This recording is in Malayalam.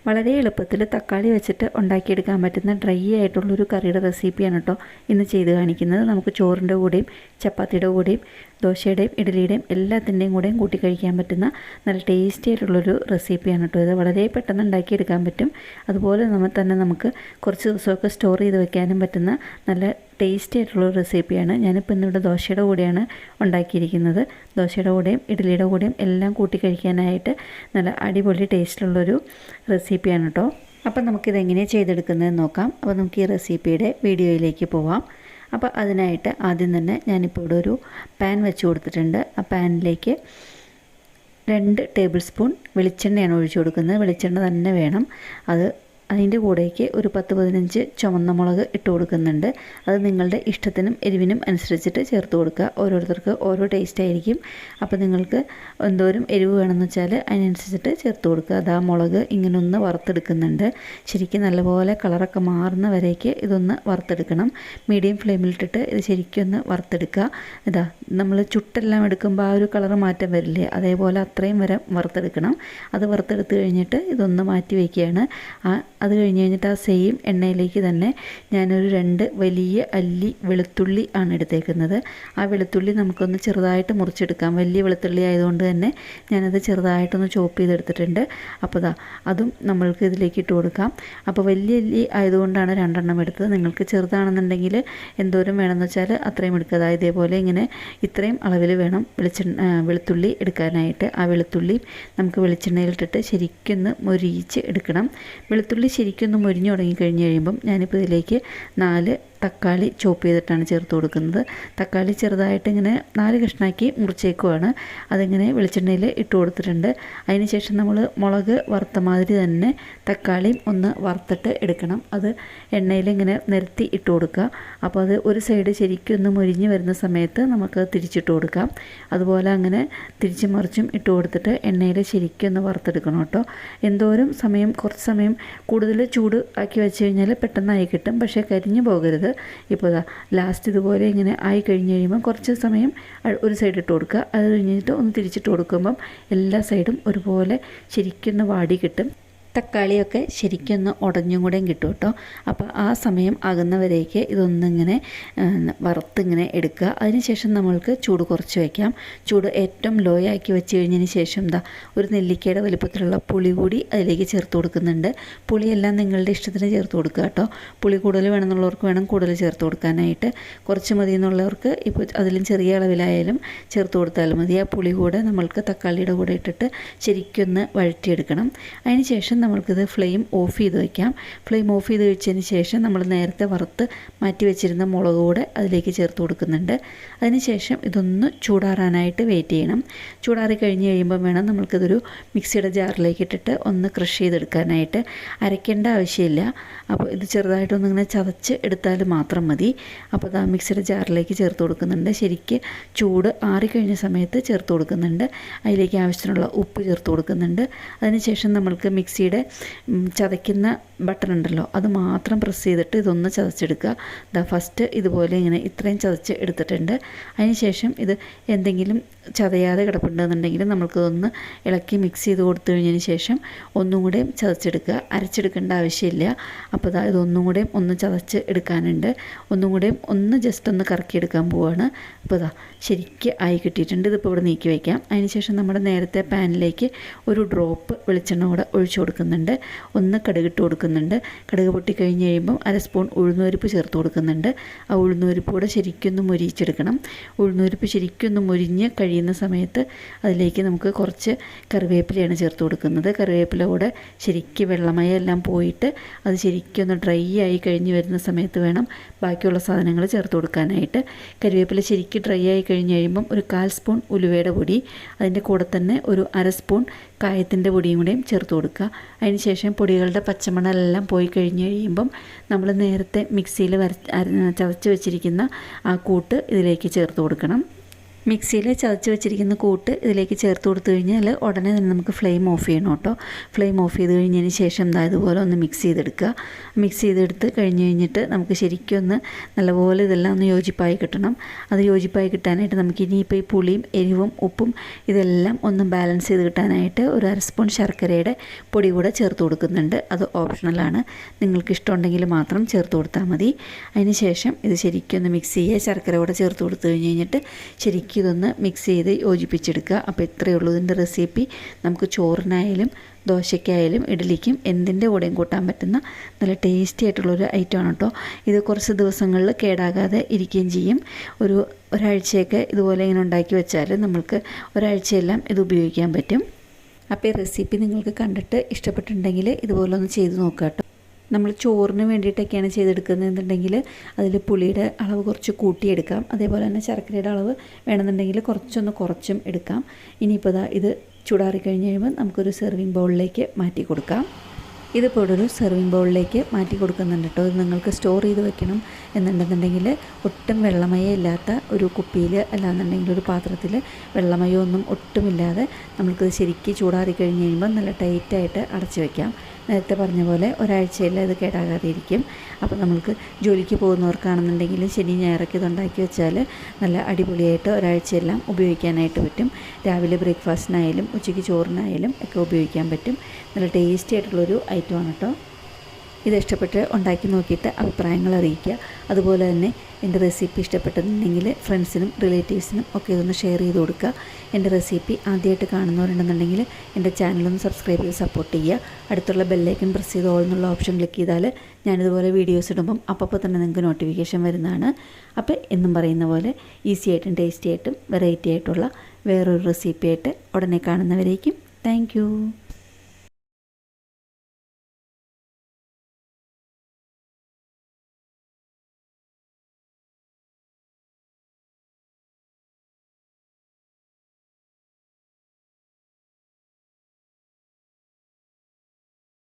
വളരെ എളുപ്പത്തിൽ തക്കാളി വെച്ചിട്ട് ഉണ്ടാക്കിയെടുക്കാൻ പറ്റുന്ന ഡ്രൈ ആയിട്ടുള്ളൊരു കറിയുടെ റെസിപ്പിയാണ് കേട്ടോ ഇന്ന് ചെയ്ത് കാണിക്കുന്നത്. നമുക്ക് ചോറിൻ്റെ കൂടെയും ചപ്പാത്തിയുടെ കൂടെയും ദോശയുടെയും ഇഡ്ഡലിയുടെയും എല്ലാത്തിൻ്റെയും കൂടെയും കൂട്ടി കഴിക്കാൻ പറ്റുന്ന നല്ല ടേസ്റ്റി ആയിട്ടുള്ളൊരു റെസിപ്പിയാണ് കേട്ടോ. ഇത് വളരെ പെട്ടെന്ന് ഉണ്ടാക്കിയെടുക്കാൻ പറ്റും. അതുപോലെ നമുക്ക് കുറച്ച് ദിവസമൊക്കെ സ്റ്റോർ ചെയ്ത് വെക്കാനും പറ്റുന്ന നല്ല ടേസ്റ്റി ആയിട്ടുള്ളൊരു റെസിപ്പിയാണ്. ഞാനിപ്പോൾ ഇന്നിവിടെ ദോശയുടെ കൂടെയാണ് ഉണ്ടാക്കിയിരിക്കുന്നത്. ദോശയുടെ കൂടെയും ഇഡ്ഡലിയുടെ കൂടെയും എല്ലാം കൂട്ടി കഴിക്കാനായിട്ട് നല്ല അടിപൊളി ടേസ്റ്റുള്ളൊരു റെസിപ്പിയാണ് കേട്ടോ. അപ്പം നമുക്കിതെങ്ങനെയാണ് ചെയ്തെടുക്കുന്നതെന്ന് നോക്കാം. അപ്പോൾ നമുക്ക് ഈ റെസിപ്പിയുടെ വീഡിയോയിലേക്ക് പോവാം. അപ്പോൾ അതിനായിട്ട് ആദ്യം തന്നെ ഞാനിപ്പോൾ ഇവിടെ ഒരു പാൻ വെച്ച് കൊടുത്തിട്ടുണ്ട്. ആ പാനിലേക്ക് 2 ടേബിൾ സ്പൂൺ വെളിച്ചെണ്ണയാണ് ഒഴിച്ചു കൊടുക്കുന്നത്. വെളിച്ചെണ്ണ തന്നെ വേണം. അതിൻ്റെ കൂടേക്ക് ഒരു 10-15 ചുവന്ന മുളക് ഇട്ട് കൊടുക്കുന്നുണ്ട്. അത് നിങ്ങളുടെ ഇഷ്ടത്തിനും എരിവിനും അനുസരിച്ചിട്ട് ചേർത്ത് കൊടുക്കുക. ഓരോരുത്തർക്ക് ഓരോ ടേസ്റ്റ് ആയിരിക്കും. അപ്പോൾ നിങ്ങൾക്ക് എന്തോരം എരിവ് വേണമെന്ന് വെച്ചാൽ അതിനനുസരിച്ചിട്ട് ചേർത്ത് കൊടുക്കുക. അത് ആ മുളക് ഇങ്ങനെ ഒന്ന് വറുത്തെടുക്കുന്നുണ്ട്. ശരിക്കും നല്ലപോലെ കളറൊക്കെ മാറുന്ന വരേക്ക് ഇതൊന്ന് വറുത്തെടുക്കണം. മീഡിയം ഫ്ലെയിമിലിട്ടിട്ട് ഇത് ശരിക്കും ഒന്ന് വറുത്തെടുക്കുക. നമ്മൾ ചുട്ടെല്ലാം എടുക്കുമ്പോൾ ആ ഒരു കളർ മാറ്റം വരില്ലേ, അതേപോലെ അത്രയും വരെ വറുത്തെടുക്കണം. അത് വറുത്തെടുത്ത് കഴിഞ്ഞിട്ട് ഇതൊന്ന് മാറ്റി വയ്ക്കുകയാണ്. അത് കഴിഞ്ഞിട്ട് ആ സെയിം എണ്ണയിലേക്ക് തന്നെ ഞാനൊരു 2 വലിയ അല്ലി വെളുത്തുള്ളി ആണ് എടുത്തേക്കുന്നത്. ആ വെളുത്തുള്ളി നമുക്കൊന്ന് ചെറുതായിട്ട് മുറിച്ചെടുക്കാം. വലിയ വെളുത്തുള്ളി ആയതുകൊണ്ട് തന്നെ ഞാനത് ചെറുതായിട്ടൊന്ന് ചോപ്പ് ചെയ്തെടുത്തിട്ടുണ്ട്. അപ്പോൾ അതും നമ്മൾക്ക് ഇതിലേക്ക് ഇട്ട് കൊടുക്കാം. അപ്പോൾ വലിയ അല്ലി ആയതുകൊണ്ടാണ് 2 എണ്ണം എടുത്തത്. നിങ്ങൾക്ക് ചെറുതാണെന്നുണ്ടെങ്കിൽ എന്തോരം വേണമെന്ന് വെച്ചാൽ അത്രയും എടുക്കുക. ഇതേപോലെ ഇങ്ങനെ ഇത്രയും അളവിൽ വേണം വെളുത്തുള്ളി എടുക്കാനായിട്ട്. ആ വെളുത്തുള്ളി നമുക്ക് വെളിച്ചെണ്ണയിലിട്ടിട്ട് ശരിക്കൊന്ന് മൊരിയിച്ച് എടുക്കണം. വെളുത്തുള്ളി ശരിക്കൊന്ന് മൊരിഞ്ഞു തുടങ്ങിക്കഴിഞ്ഞ് കഴിയുമ്പം ഞാനിപ്പോൾ ഇതിലേക്ക് 4 തക്കാളി ചോപ്പ് ചെയ്തിട്ടാണ് ചേർത്ത് കൊടുക്കുന്നത്. തക്കാളി ചെറുതായിട്ട് ഇങ്ങനെ 4 കഷ്ണാക്കി മുറിച്ചേക്കുവാണ്. അതിങ്ങനെ വെളിച്ചെണ്ണയിൽ ഇട്ട് കൊടുത്തിട്ടുണ്ട്. അതിന് ശേഷം നമ്മൾ മുളക് വറുത്ത മാതിരി തന്നെ തക്കാളിയും ഒന്ന് വറുത്തിട്ട് എടുക്കണം. അത് എണ്ണയിൽ ഇങ്ങനെ നിരത്തി ഇട്ട് കൊടുക്കുക. അപ്പോൾ അത് ഒരു സൈഡ് ശരിക്കും ഒന്ന് മുരിഞ്ഞ് വരുന്ന സമയത്ത് നമുക്ക് തിരിച്ചിട്ട് കൊടുക്കാം. അതുപോലെ അങ്ങനെ തിരിച്ചും മറിച്ചും ഇട്ട് കൊടുത്തിട്ട് എണ്ണയിൽ ശരിക്കും ഒന്ന് വറുത്തെടുക്കണം കേട്ടോ. എന്തോരം സമയം, കുറച്ച് സമയം കൂടുതൽ ചൂട് ആക്കി വെച്ച് കഴിഞ്ഞാൽ പെട്ടെന്നായി കിട്ടും. പക്ഷേ കരിഞ്ഞു പോകരുത്. ഇപ്പോൾ ലാസ്റ്റ് ഇതുപോലെ ഇങ്ങനെ ആയി കഴിഞ്ഞ് കഴിയുമ്പോൾ കുറച്ച് സമയം ഒരു സൈഡ് ഇട്ട് കൊടുക്കുക. അത് കഴിഞ്ഞിട്ട് ഒന്ന് തിരിച്ചിട്ട് കൊടുക്കുമ്പം എല്ലാ സൈഡും ഒരുപോലെ ശരിക്കൊന്ന് വാടി കിട്ടും. തക്കാളിയൊക്കെ ശരിക്കൊന്ന് ഉടഞ്ഞും കൂടെയും കിട്ടും കേട്ടോ. അപ്പോൾ ആ സമയം ആകുന്നവരേക്ക് ഇതൊന്നിങ്ങനെ വറുത്തിങ്ങനെ എടുക്കുക. അതിനുശേഷം നമ്മൾക്ക് ചൂട് കുറച്ച് വയ്ക്കാം. ചൂട് ഏറ്റവും ലോ ആക്കി വെച്ച് കഴിഞ്ഞതിന് ശേഷം ഒരു നെല്ലിക്കയുടെ വലുപ്പത്തിലുള്ള പുളി കൂടി അതിലേക്ക് ചേർത്ത് കൊടുക്കുന്നുണ്ട്. പുളിയെല്ലാം നിങ്ങളുടെ ഇഷ്ടത്തിന് ചേർത്ത് കൊടുക്കുക കേട്ടോ. പുളി കൂടുതൽ വേണമെന്നുള്ളവർക്ക് വേണം കൂടുതൽ ചേർത്ത് കൊടുക്കാനായിട്ട്. കുറച്ച് മതി എന്നുള്ളവർക്ക് ഇപ്പോൾ അതിലും ചെറിയ അളവിലായാലും ചേർത്ത് കൊടുത്താലും മതി. ആ പുളി കൂടെ നമ്മൾക്ക് തക്കാളിയുടെ കൂടെ ഇട്ടിട്ട് ശരിക്കൊന്ന് വഴറ്റിയെടുക്കണം. അതിന് ശേഷം നമ്മൾക്കിത് ഫ്ലെയിം ഓഫ് ചെയ്ത് വയ്ക്കാം. ഫ്ലെയിം ഓഫ് ചെയ്ത് വെച്ചതിന് ശേഷം നമ്മൾ നേരത്തെ വറുത്ത് മാറ്റി വെച്ചിരുന്ന മുളക് കൂടെ അതിലേക്ക് ചേർത്ത് കൊടുക്കുന്നുണ്ട്. അതിനുശേഷം ഇതൊന്ന് ചൂടാറാനായിട്ട് വെയിറ്റ് ചെയ്യണം. ചൂടാറി കഴിഞ്ഞ് കഴിയുമ്പോൾ വേണം നമ്മൾക്കിതൊരു മിക്സിയുടെ ജാറിലേക്ക് ഇട്ടിട്ട് ഒന്ന് ക്രഷ് ചെയ്തെടുക്കാനായിട്ട്. അരയ്ക്കേണ്ട ആവശ്യമില്ല. അപ്പോൾ ഇത് ചെറുതായിട്ടൊന്നിങ്ങനെ ചതച്ച് എടുത്താൽ മാത്രം മതി. അപ്പോൾ മിക്സിയുടെ ജാറിലേക്ക് ചേർത്ത് കൊടുക്കുന്നുണ്ട്. ശരിക്ക് ചൂട് ആറിക്കഴിഞ്ഞ സമയത്ത് ചേർത്ത് കൊടുക്കുന്നുണ്ട്. അതിലേക്ക് ആവശ്യത്തിനുള്ള ഉപ്പ് ചേർത്ത് കൊടുക്കുന്നുണ്ട്. അതിനുശേഷം നമ്മൾക്ക് മിക്സിയുടെ ചതയ്ക്കുന്ന ബട്ടൺ ഉണ്ടല്ലോ, അത് മാത്രം പ്രസ് ചെയ്തിട്ട് ഇതൊന്ന് ചതച്ചെടുക്കുക. ഫസ്റ്റ് ഇതുപോലെ ഇങ്ങനെ ഇത്രയും ചതച്ച് എടുത്തിട്ടുണ്ട്. അതിനുശേഷം ഇത് എന്തെങ്കിലും ചതയാതെ കിടപ്പുണ്ടെന്നുണ്ടെങ്കിൽ നമ്മൾക്കിതൊന്ന് ഇളക്കി മിക്സ് ചെയ്ത് കൊടുത്തു കഴിഞ്ഞതിന് ശേഷം ഒന്നും കൂടെ ചതച്ചെടുക്കുക. അരച്ചെടുക്കേണ്ട ആവശ്യമില്ല. അപ്പോൾ ഇതൊന്നും കൂടെ ഒന്ന് ചതച്ച് എടുക്കാനുണ്ട്. ഒന്നും കൂടെ ഒന്ന് ജസ്റ്റ് ഒന്ന് കറക്കിയെടുക്കാൻ പോവുകയാണ്. അപ്പോൾ ശരിക്ക് ആയി കിട്ടിയിട്ടുണ്ട്. ഇതിപ്പോൾ ഇവിടെ നീക്കി വയ്ക്കാം. അതിനുശേഷം നമ്മുടെ നേരത്തെ പാനിലേക്ക് ഒരു ഡ്രോപ്പ് വെളിച്ചെണ്ണ കൂടെ ഒഴിച്ചു കൊടുക്കുന്നുണ്ട്. ഒന്ന് കടുകിട്ട് കൊടുക്കുന്നുണ്ട്. കടുക് പൊട്ടി കഴിഞ്ഞ് കഴിയുമ്പം 1 സ്പൂൺ ഉഴുന്നുപരിപ്പ് ചേർത്ത് കൊടുക്കുന്നുണ്ട്. ആ ഉഴുന്നുപരിപ്പ് കൂടെ ശരിക്കൊന്ന് മൊരിയിച്ചെടുക്കണം. ഉഴുന്നുപരിപ്പ് ശരിക്കൊന്ന് മൊരിഞ്ഞ് കഴിയുന്ന സമയത്ത് അതിലേക്ക് നമുക്ക് കുറച്ച് കറിവേപ്പിലയാണ് ചേർത്ത് കൊടുക്കുന്നത്. കറിവേപ്പില കൂടെ ശരിക്ക് വെള്ളമയം എല്ലാം പോയിട്ട് അത് ശരിക്കൊന്ന് ഡ്രൈ ആയി കഴിഞ്ഞ് വരുന്ന സമയത്ത് വേണം ബാക്കിയുള്ള സാധനങ്ങൾ ചേർത്ത് കൊടുക്കാനായിട്ട്. കറിവേപ്പില ശരിക്ക് ഡ്രൈ ആയി കഴിഞ്ഞ് കഴിയുമ്പം ഒരു 1/4 സ്പൂൺ ഉലുവയുടെ പൊടി, അതിൻ്റെ കൂടെ തന്നെ ഒരു 1/2 സ്പൂൺ കായത്തിൻ്റെ പൊടിയും കൂടെയും ചേർത്ത് കൊടുക്കുക. അതിനുശേഷം പൊടികളുടെ പച്ചമണമെല്ലാം പോയി കഴിഞ്ഞ് കഴിയുമ്പം നമ്മൾ നേരത്തെ മിക്സിയിൽ ചതച്ച് വെച്ചിരിക്കുന്ന ആ കൂട്ട് ഇതിലേക്ക് ചേർത്ത് കൊടുക്കണം. മിക്സിയിൽ ചതച്ച് വെച്ചിരിക്കുന്ന കൂട്ട് ഇതിലേക്ക് ചേർത്ത് കൊടുത്തു കഴിഞ്ഞാൽ ഉടനെ തന്നെ നമുക്ക് ഫ്ലെയിം ഓഫ് ചെയ്യണം കേട്ടോ. ഫ്ലെയിം ഓഫ് ചെയ്ത് കഴിഞ്ഞതിന് ശേഷം ഇതുപോലെ ഒന്ന് മിക്സ് ചെയ്തെടുക്കുക. മിക്സ് ചെയ്തെടുത്ത് കഴിഞ്ഞിട്ട് നമുക്ക് ശരിക്കും ഒന്ന് നല്ലപോലെ ഇതെല്ലാം ഒന്ന് യോജിപ്പായി കിട്ടണം. അത് യോജിപ്പായി കിട്ടാനായിട്ട് നമുക്ക് ഇനിയിപ്പോൾ ഈ പുളിയും എരിവും ഉപ്പും ഇതെല്ലാം ഒന്ന് ബാലൻസ് ചെയ്ത് കിട്ടാനായിട്ട് ഒരു 1/2 സ്പൂൺ ശർക്കരയുടെ പൊടി കൂടെ ചേർത്ത് കൊടുക്കുന്നുണ്ട്. അത് ഓപ്ഷണലാണ്, നിങ്ങൾക്ക് ഇഷ്ടമുണ്ടെങ്കിൽ മാത്രം ചേർത്ത് കൊടുത്താൽ മതി. അതിന് ശേഷം ഇത് ശരിക്കും ഒന്ന് മിക്സ് ചെയ്യുക. ശർക്കര കൂടെ ചേർത്ത് കൊടുത്തു കഴിഞ്ഞിട്ട് ശരിക്കും ഇതൊന്ന് മിക്സ് ചെയ്ത് യോജിപ്പിച്ചെടുക്കുക. അപ്പോൾ ഇത്രയേ ഉള്ളൂ ഇതിൻ്റെ റെസിപ്പി. നമുക്ക് ചോറിനായാലും ദോശയ്ക്കായാലും ഇഡ്ഡലിക്കും എന്തിൻ്റെ കൂടെയും കൂട്ടാൻ പറ്റുന്ന നല്ല ടേസ്റ്റി ആയിട്ടുള്ളൊരു ഐറ്റമാണ് കേട്ടോ. ഇത് കുറച്ച് ദിവസങ്ങളിൽ കേടാകാതെ ഇരിക്കുകയും ചെയ്യും. ഒരാഴ്ചയൊക്കെ ഇതുപോലെ ഇങ്ങനെ ഉണ്ടാക്കി വെച്ചാൽ നമ്മൾക്ക് ഒരാഴ്ചയെല്ലാം ഇത് ഉപയോഗിക്കാൻ പറ്റും. അപ്പോൾ ഈ റെസിപ്പി നിങ്ങൾക്ക് കണ്ടിട്ട് ഇഷ്ടപ്പെട്ടിട്ടുണ്ടെങ്കിൽ ഇതുപോലെ ഒന്ന് ചെയ്ത് നോക്കുക കേട്ടോ. നമ്മൾ ചോറിന് വേണ്ടിയിട്ടൊക്കെയാണ് ചെയ്തെടുക്കുന്നതെന്നുണ്ടെങ്കിൽ അതിൽ പുളിയുടെ അളവ് കുറച്ച് കൂട്ടിയെടുക്കാം. അതേപോലെ തന്നെ ശർക്കരയുടെ അളവ് വേണമെന്നുണ്ടെങ്കിൽ കുറച്ചും എടുക്കാം. ഇനിയിപ്പോൾ ഇത് ചൂടാറി കഴിഞ്ഞ് കഴിയുമ്പോൾ നമുക്കൊരു സെർവിങ് ബൗളിലേക്ക് മാറ്റി കൊടുക്കാം. ഇതിപ്പോൾ ഒരു സെർവിങ് ബൗളിലേക്ക് മാറ്റി കൊടുക്കുന്നുണ്ട് കേട്ടോ. ഇത് നിങ്ങൾക്ക് സ്റ്റോർ ചെയ്ത് വെക്കണം എന്നുണ്ടെന്നുണ്ടെങ്കിൽ ഒട്ടും വെള്ളമയം ഇല്ലാത്ത ഒരു കുപ്പിയിൽ അല്ലാന്നുണ്ടെങ്കിൽ ഒരു പാത്രത്തിൽ വെള്ളമയമൊന്നും ഒട്ടുമില്ലാതെ നമ്മൾക്കിത് ശരിക്കും ചൂടാറി കഴിഞ്ഞ് കഴിയുമ്പോൾ നല്ല ടൈറ്റായിട്ട് അടച്ചു വയ്ക്കാം. നേരത്തെ പറഞ്ഞ പോലെ ഒരാഴ്ചയിൽ ഇത് കേടാകാതെ ഇരിക്കും. അപ്പോൾ നമ്മൾക്ക് ജോലിക്ക് പോകുന്നവർക്കാണെന്നുണ്ടെങ്കിൽ ശനി ഞായറൊക്കെ ഇതുണ്ടാക്കി വെച്ചാൽ നല്ല അടിപൊളിയായിട്ട് ഒരാഴ്ചയെല്ലാം ഉപയോഗിക്കാനായിട്ട് പറ്റും. രാവിലെ ബ്രേക്ക്ഫാസ്റ്റിനായാലും ഉച്ചയ്ക്ക് ചോറിനായാലും ഒക്കെ ഉപയോഗിക്കാൻ പറ്റും. നല്ല ടേസ്റ്റി ആയിട്ടുള്ളൊരു ഐറ്റമാണ് കേട്ടോ. ഇത് ഇഷ്ടപ്പെട്ട് ഉണ്ടാക്കി നോക്കിയിട്ട് അഭിപ്രായങ്ങൾ അറിയിക്കുക. അതുപോലെ തന്നെ എൻ്റെ റെസിപ്പി ഇഷ്ടപ്പെട്ടെന്നുണ്ടെങ്കിൽ ഫ്രണ്ട്സിനും റിലേറ്റീവ്സിനും ഒക്കെ ഇതൊന്ന് ഷെയർ ചെയ്ത് കൊടുക്കുക. എൻ്റെ റെസിപ്പി ആദ്യമായിട്ട് കാണുന്നവരുണ്ടെന്നുണ്ടെങ്കിൽ എൻ്റെ ചാനലൊന്ന് സബ്സ്ക്രൈബ് ചെയ്ത് സപ്പോർട്ട് ചെയ്യുക. അടുത്തുള്ള ബെല്ലൈക്കൺ പ്രസ് ചെയ്ത് ഓൾ എന്നുള്ള ഓപ്ഷൻ ക്ലിക്ക് ചെയ്താൽ ഞാനിതുപോലെ വീഡിയോസ് ഇടുമ്പം അപ്പോൾ തന്നെ നിങ്ങൾക്ക് നോട്ടിഫിക്കേഷൻ വരുന്നതാണ്. അപ്പോൾ എന്നും പറയുന്ന പോലെ ഈസി ആയിട്ടും ടേസ്റ്റി ആയിട്ടും വെറൈറ്റി ആയിട്ടുള്ള വേറൊരു റെസിപ്പി ആയിട്ട് ഉടനെ കാണുന്നവരേക്കും താങ്ക് യു.